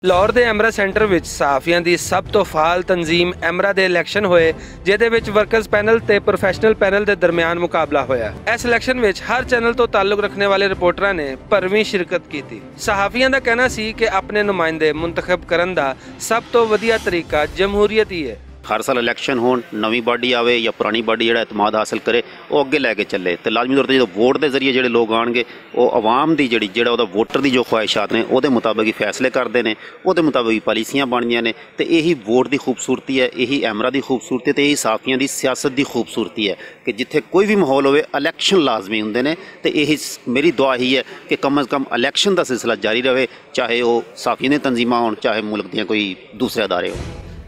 ਲਾਹੌਰ ਦੇ ਐਮਰਾ ਸੈਂਟਰ ਵਿੱਚ ਸਹਾਫੀਆਂ ਦੀ ਸਭ ਤੋਂ ਫਾਲ ਤਨਜ਼ੀਮ ਐਮਰਾ ਦੇ ਇਲੈਕਸ਼ਨ ਹੋਏ, ਜਿਹਦੇ ਵਿੱਚ ਵਰਕਰਸ ਪੈਨਲ ਤੇ ਪ੍ਰੋਫੈਸ਼ਨਲ ਪੈਨਲ ਦੇ ਦਰਮਿਆਨ ਮੁਕਾਬਲਾ ਹੋਇਆ। ਇਸ ਇਲੈਕਸ਼ਨ ਵਿੱਚ ਹਰ ਚੈਨਲ ਤੋਂ ਤਾਲੁਕ ਰੱਖਣੇ ਵਾਲੇ ਰਿਪੋਰਟਰਾਂ ਨੇ ਭਰਵੀਂ ਸ਼ਿਰਕਤ ਕੀਤੀ। ਸਹਾਫੀਆਂ ਦਾ ਕਹਿਣਾ ਸੀ ਕਿ ਆਪਣੇ ਨੁਮਾਇੰਦੇ ਮੁੰਤਖਬ ਕਰਨ ਦਾ ਸਭ ਤੋਂ ਵਧੀਆ ਤਰੀਕਾ ਜਮਹੂਰੀਅਤ ਹੀ ਹੈ। हर साल इलैक्शन हो नवी बॉडी आवे या पुरानी बॉडी जो एतमाद हासिल करे वो अगे लैके चले तो लाजमी तौर पर जो वोट के जरिए जो लोग आएंगे वो आवाम की जी वोटर की जो ख्वाहिशात ने वो मुताबिक ही फैसले करते हैं, वो मुताबिक ही पॉलिसियां बनदियां ने। तो यही वोट की खूबसूरती है, यही एमरा की खूबसूरती है, तो यही साफियां की सियासत की खूबसूरती है कि जिथे कोई भी माहौल हो इलैक्शन लाजमी होंगे ने। तो यही मेरी दुआ ही है कि कम अज़ कम इलैक्शन का सिलसिला जारी रहे, चाहे वो साफियां दी तंजीमां होण चाहे मुल्क दियां कोई दूसरे अदारे हो।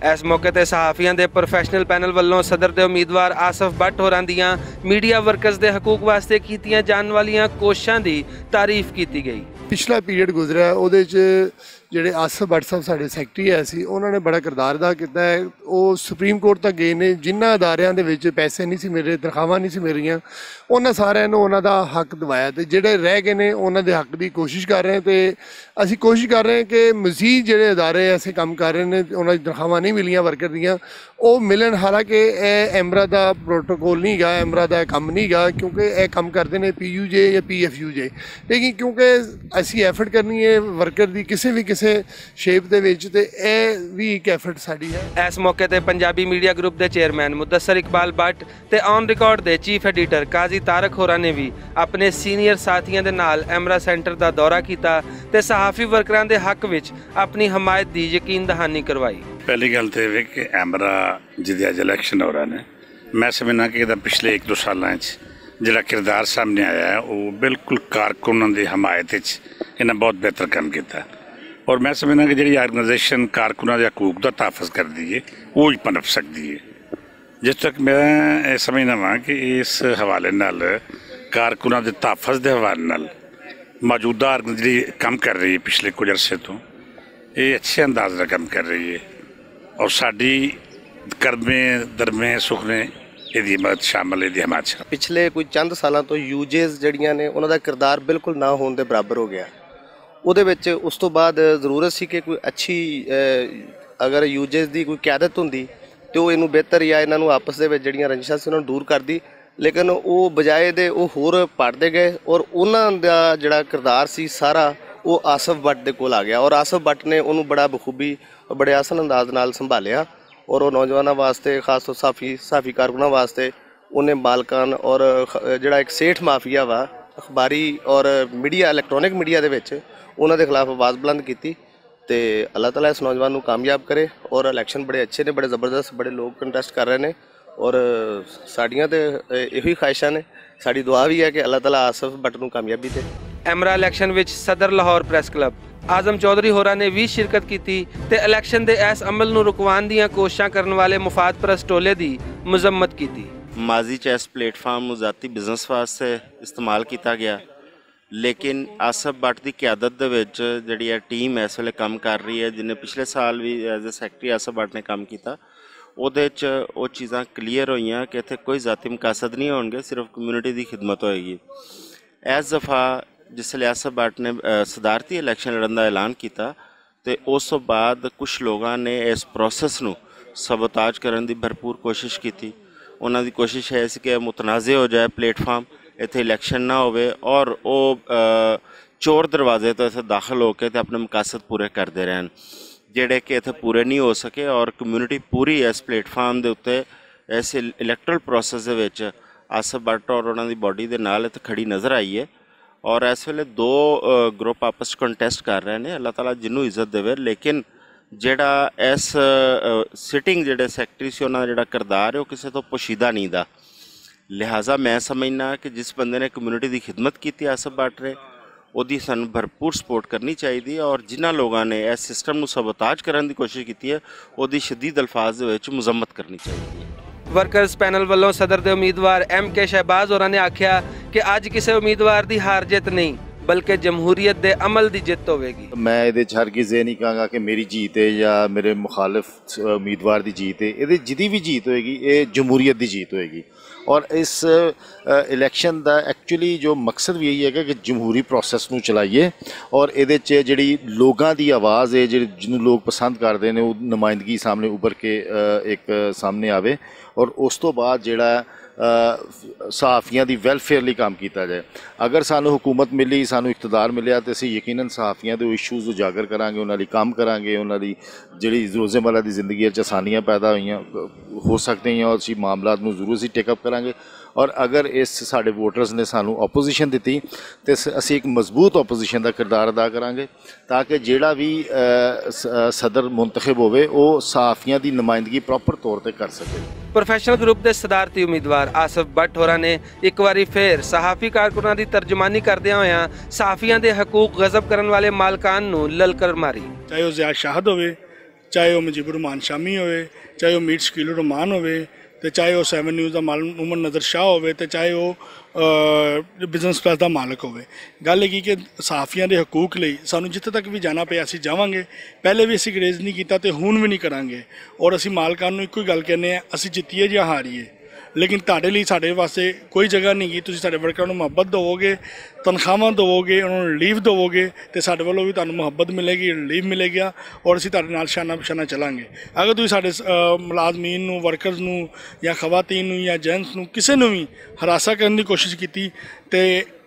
इस मौके पर सहाफियां दे प्रोफैशनल पैनल वालों सदर के उम्मीदवार आसफ भट्ट होरां दियां मीडिया वर्कर्स के हकूक वास्ते कीतियां जाने वालियां कोशिशां की तारीफ की गई। पिछला पीरियड गुजरा ਉਹਦੇ 'ਚ ਜਿਹੜੇ ਆਸਫ ਭੱਟ ਸਾਹਿਬ ਸਾਡੇ ਸੈਕਟਰੀ ਹੈ ਸੀ, ਉਹਨਾਂ ਨੇ ਬੜਾ ਕਿਰਦਾਰ ਅਦਾ ਕੀਤਾ ਹੈ। ਉਹ ਸੁਪਰੀਮ ਕੋਰਟ ਤੱਕ ਗਏ ਨੇ, ਜਿਨ੍ਹਾਂ ਅਦਾਰਿਆਂ ਦੇ ਵਿੱਚ ਪੈਸੇ ਨਹੀਂ ਸੀ ਮਿਲ ਰਹੇ, ਤਨਖਾਹਾਂ ਨਹੀਂ ਸੀ ਮਿਲ ਰਹੀਆਂ, ਉਹਨਾਂ ਸਾਰਿਆਂ ਨੂੰ ਉਹਨਾਂ ਦਾ ਹੱਕ ਦਿਵਾਇਆ। ਤੇ ਜਿਹੜੇ ਰਹਿ ਗਏ ਨੇ ਉਹਨਾਂ ਦੇ ਹੱਕ ਦੀ ਕੋਸ਼ਿਸ਼ ਕਰ ਰਹੇ ਤੇ ਅਸੀਂ ਕੋਸ਼ਿਸ਼ ਕਰ ਰਹੇ ਕਿ ਮਜ਼ੀਦ ਜਿਹੜੇ ਅਦਾਰੇ ਐਸੇ ਕੰਮ ਕਰ ਰਹੇ ਨੇ ਉਹਨਾਂ ਦੀ ਤਨਖਾਹਾਂ ਨਹੀਂ ਮਿਲੀਆਂ ਵਰਕਰ ਦੀਆਂ, ਉਹ ਮਿਲਣ। ਹਾਲਾਂਕਿ ਇਹ ਐਮਰਾ ਦਾ ਪ੍ਰੋਟੋਕੋਲ ਨਹੀਂ ਗਾ, ਐਮਰਾ ਦਾ ਕੰਮ ਨਹੀਂ ਗਾ, ਕਿਉਂਕਿ ਇਹ ਕੰਮ ਕਰਦੇ ਨੇ PUJ ਜਾਂ PFUJ। ਲੇਕਿਨ ਕਿਉਂਕਿ ਅਸੀਂ ਐਫਰਟ ਕਰਨੀ ਹੈ ਵਰਕਰ ਦੀ ਕਿਸੇ ਵੀ ਕਿਸੇ ਸ਼ੇਪ ਦੇ ਵਿੱਚ, ਤੇ ਇਹ ਵੀ ਇੱਕ ਐਫਰਟ ਸਾਡੀ ਹੈ। ਇਸ ਮੌਕੇ ਤੇ ਪੰਜਾਬੀ ਮੀਡੀਆ ਗਰੁੱਪ ਦੇ ਚੇਅਰਮੈਨ ਮੁਦੱਸਰ ਇਕਬਾਲ ਭੱਟ ਤੇ ਔਨ ਰਿਕਾਰਡ ਦੇ ਚੀਫ ਐਡੀਟਰ ਕਾਜ਼ੀ ਤਾਰਕ ਹੋਰਾਂ ਨੇ ਵੀ ਆਪਣੇ ਸੀਨੀਅਰ ਸਾਥੀਆਂ ਦੇ ਨਾਲ ਐਮਰਾ ਸੈਂਟਰ ਦਾ ਦੌਰਾ ਕੀਤਾ ਤੇ ਸਹਾਫੀ ਵਰਕਰਾਂ ਦੇ ਹੱਕ ਵਿੱਚ ਆਪਣੀ ਹਮਾਇਤ ਦੀ ਯਕੀਨ ਦਹਾਨੀ ਕਰਵਾਈ। पहली गल तो यह कि एमरा जिदे अज इलैक्शन हो रहा ने, मैं समझना कि पिछले 1-2 सालों जोड़ा किरदार सामने आया है वो बिल्कुल कारकुनों की हमायत इन्हें बहुत बेहतर काम किया। और मैं समझना कि जी ऑर्गेनाइजेशन कारकुनों के हकूक का तहफ़ुज़ करती है वो ही पनप सकती है। जिस तक मैं समझना वा कि इस हवाले नाल कारकुनों के तहफ़ुज़ के हवाले नाल मौजूदा जी काम कर रही है पिछले कुछ अरसे तो ये अच्छे अंदाज का काम कर रही है और साड़ी करमे दरमे सुखने ਇਹਦੀ ਮਦਦ ਸ਼ਾਮਲ ਇਹਦੀ ਹਮਾਇਤ ਸ਼ਾਮਲ। ਪਿਛਲੇ ਕੋਈ ਚੰਦ ਸਾਲਾਂ ਤੋਂ ਯੂਜੇਸ ਜਿਹੜੀਆਂ ਨੇ ਉਹਨਾਂ ਦਾ ਕਿਰਦਾਰ ਬਿਲਕੁਲ ਨਾ ਹੋਣ ਦੇ ਬਰਾਬਰ ਹੋ ਗਿਆ। ਉਹਦੇ ਵਿੱਚ ਉਸ ਤੋਂ ਬਾਅਦ ਜ਼ਰੂਰਤ ਸੀ ਕਿ ਕੋਈ ਅੱਛੀ ਅਗਰ ਯੂਜੇਸ ਦੀ ਕੋਈ ਕਿਆਦਤ ਹੁੰਦੀ ਤੇ ਉਹ ਇਹਨੂੰ ਬਿਹਤਰ ਜਾਂ ਇਹਨਾਂ ਨੂੰ ਆਪਸ ਦੇ ਵਿੱਚ ਜਿਹੜੀਆਂ ਰੰਜਿਸ਼ਾਂ ਸੀ ਉਹਨਾਂ ਨੂੰ ਦੂਰ ਕਰਦੀ, ਲੇਕਿਨ ਉਹ ਬਜਾਏ ਦੇ ਉਹ ਹੋਰ ਪੜਦੇ ਗਏ ਔਰ ਉਹਨਾਂ ਦਾ ਜਿਹੜਾ ਕਿਰਦਾਰ ਸੀ ਸਾਰਾ ਉਹ ਆਸਫ ਭੱਟ ਦੇ ਕੋਲ ਆ ਗਿਆ ਔਰ ਆਸਫ ਭੱਟ ਨੇ ਉਹਨੂੰ ਬੜਾ ਬਖੂਬੀ बड़े आसन अंदाज नाल संभालिया और वो नौजवानों वास्ते खास तौर साफी कारकुनां वास्ते उन्हें मालकान और जिहड़ा एक सेठ माफिया वा अखबारी और मीडिया इलैक्ट्रॉनिक मीडिया दे विच उन्हां दे खिलाफ आवाज़ बुलंद की। तो अल्लाह ताला इस नौजवान को कामयाब करे और इलैक्शन बड़े अच्छे ने, बड़े ज़बरदस्त, बड़े लोग कंटेस्ट कर रहे हैं और साड़ियाँ तो यही ख्वाहिशां ने। साड़ी दुआ भी है कि अल्लाह ताला आसफ भट्ट नूं कामयाबी दे। एमरा इलैक्शन विच सदर लाहौर प्रैस क्लब आजम चौधरी होरां ने भी शिरकत की ते इलैक्शन के इस अमल नूं रुकवाण दीआं कोशिशां करन वाले मुफाद परस्त टोले दी मजम्मत की। माजी च इस प्लेटफार्म नूं ज़ाती बिजनेस वास्ते इस्तेमाल किया गया, लेकिन आसफ भट्ट की क्यादत दे विच जिहड़ी टीम इस वेले काम कर रही है, जिन्हें पिछले साल भी as a secretary Asaf Bhat ने काम किया, ਉਹਦੇ 'ਚ ਉਹ ਚੀਜ਼ਾਂ ਕਲੀਅਰ ਹੋਈਆਂ ਕਿ ਇੱਥੇ ਕੋਈ ਜ਼ਾਤੀ ਮਕਾਸਦ ਨਹੀਂ ਹੋਣਗੇ, ਸਿਰਫ ਕਮਿਊਨਿਟੀ ਦੀ ਖਿਦਮਤ ਹੋਏਗੀ। ਇਸ ਦਫਾ जिसले आसफ भट्ट ने सदारती इलैक्शन लड़न का ऐलान किया तो उस तो बाद कुछ लोगों ने इस प्रोसैस नूं सबोताज करने की भरपूर कोशिश की। उन्होंने कोशिश है कि मुतनाज़े हो जाए प्लेटफार्म, इत्थे इलैक्शन ना होवे और वो चोर दरवाजे तो इत्थे दाखिल होकर अपने मकासद पूरे करते रहन जिहड़े कि इत्थे पूरे नहीं हो सके। और कम्यूनिटी पूरी इस प्लेटफार्म के उत्ते इस इलैक्टरल प्रोसैस दे विच आसफ भट्ट और उन्होंने बॉडी के नाल इत्थे खड़ी नज़र आई है और इस वेले 2 ग्रुप आपस कंटेस्ट कर रहे हैं। अल्लाह ताला जिन्हों इज्जत देवे, लेकिन जिहड़ा इस सिटिंग जिहड़े सैकटरी से उन्होंने जिहड़ा किरदार है वो किसी तो पोशीदा नहीं दा। लिहाजा मैं समझना कि जिस बंदे ने कम्यूनिटी की खिदमत की आसफ भट्ट ने उसकी सानू भरपूर सपोर्ट करनी चाहिए और जिन्होंने लोगों ने इस सिस्टम को सबोताज करने की कोशिश की है उसकी शदीद अल्फाज में मजम्मत करनी चाहिए। वर्कर्स पैनल वालों सदर के उम्मीदवार MK शहबाज होरां ने आख्या कि अज किसी उम्मीदवार की हार जित नहीं ਬਲਕਿ ਜਮਹੂਰੀਅਤ ਦੇ ਅਮਲ ਦੀ ਜਿੱਤ ਹੋਵੇਗੀ। ਮੈਂ ਇਹਦੇ 'ਚ ਹਰਗਿਜ਼ ਇਹ ਨਹੀਂ ਕਹਾਂਗਾ ਕਿ ਮੇਰੀ जीत है या मेरे मुखालिफ उम्मीदवार की जीत है। ये जिदी भी जीत होएगी ये जमहूरीत की जीत होएगी। और इस इलैक्शन का एक्चुअली जो मकसद भी यही है कि जमहूरी प्रोसैस नूं चलाइए और ये जिहड़ी लोगों की आवाज़ है जिन्होंने लोग पसंद करते हैं वो नुमाइंदगी सामने उभर के एक सामने आवे और उस तो बाद जिहड़ा सहाफ़ियां दी वैलफेयर लिए काम किया जाए। अगर सानू हुकूमत मिली सानू इकतदार मिले तो असीं यकीनन सहाफ़ियां दे इशूज़ उजागर करांगे, उन्हां लई काम करांगे, उन्हां दी जिहड़ी रोज़मर्रा दी ज़िंदगी च आसानियां पैदा होईयां हो सकते हैं और असीं मामलात नूं जरूर असीं टेकअप करांगे। और अगर इस साडे वोटर्स ने सानू ओपोजिशन दी तो असीं एक मजबूत ओपोजिशन का किरदार अदा करांगे ताकि जिहड़ा भी सदर मुंतखब होवे वो सहाफ़ियां दी नुमाइंदगी प्रॉपर तौर पर कर सके। प्रोफैशनल ग्रुप के सदारती उम्मीदवार आसिफ भट्ट होरां ने एक बारी फिर सहाफ़ी कारकुनां की तर्जमानी करदियां होइयां सहाफ़ियां दे हकूक गज़ब करन वाले मालकान नूं ललकर मारी। चाहे वो ज़ियाद शाहद होवे, चाहे वो मुजीबुर रहमान शामी होवे, चाहे वो मीर शकीलुर रहमान होवे, तो चाहे वो 7 न्यूज़ का मालक उमर नज़र शाह होवे, तो चाहे वो बिजनेस प्लस का मालक होवे। गल है कि सहाफ़ियां दे हकूक लई सानू जिथे तक भी जाना पे असीं जावांगे। पहले भी असीं ग्रेज नहीं किया तो हुण भी नहीं करांगे और असीं मालकां नूं इक्को ही गल कहने असीं जित्तीए या हारीए, लेकिन तुहाडे लई साडे वास्ते कोई जगह नहीं गी। तुसीं साडे वर्करां नूं मुहब्बत देवोगे, तनख्वाहां देवोगे, उन्होंने रिलीफ देवोगे तो साडे वालों भी तुहानूं मुहब्बत मिलेगी, रिलीफ मिलेगा और असीं तुहाडे नाल शाना बशाना चलांगे। अगर तुसीं साडे मुलाजमीन नूं, वर्कर्स नूं या खवातीन नूं या जेंट्स नूं किसी नूं भी हरासा करने की कोशिश की तो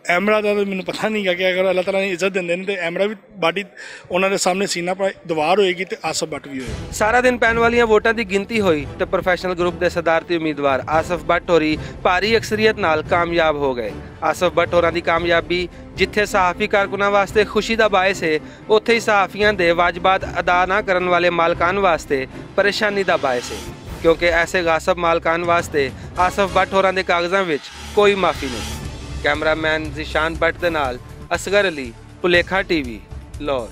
एमरा का तो मैंने पता नहीं कि अगर अल्लाह ताला ने इज्जत देंदे ने तो एमरा भी बाडी उन्होंने सामने सीना पर दीवार होएगी तो आसिफ भट्ट भी होएगा। सारा दिन पैन वाली वोटां की गिनती हुई तो प्रोफैशनल ग्रुप के सदारती उम्मीदवार आसिफ भट्ट होरी भारी अक्सरीयत नाल कामयाब हो गए। आसिफ भट्ट होरां दी कामयाबी जिथे सहाफ़ी कारकुनां वास्ते खुशी का बायस है उत्थे ही सहाफ़ियां दे वाजबात अदा ना करन वाले मालकान वास्ते परेशानी का बायस है, क्योंकि ऐसे गासब मालकान वास्ते आसिफ भट्ट होरां दे कागज़ां विच कोई माफ़ी नहीं। कैमरामैन जिशान भट्ट दे नाल असगर अली, भुलेखा टीवी, लाहौर।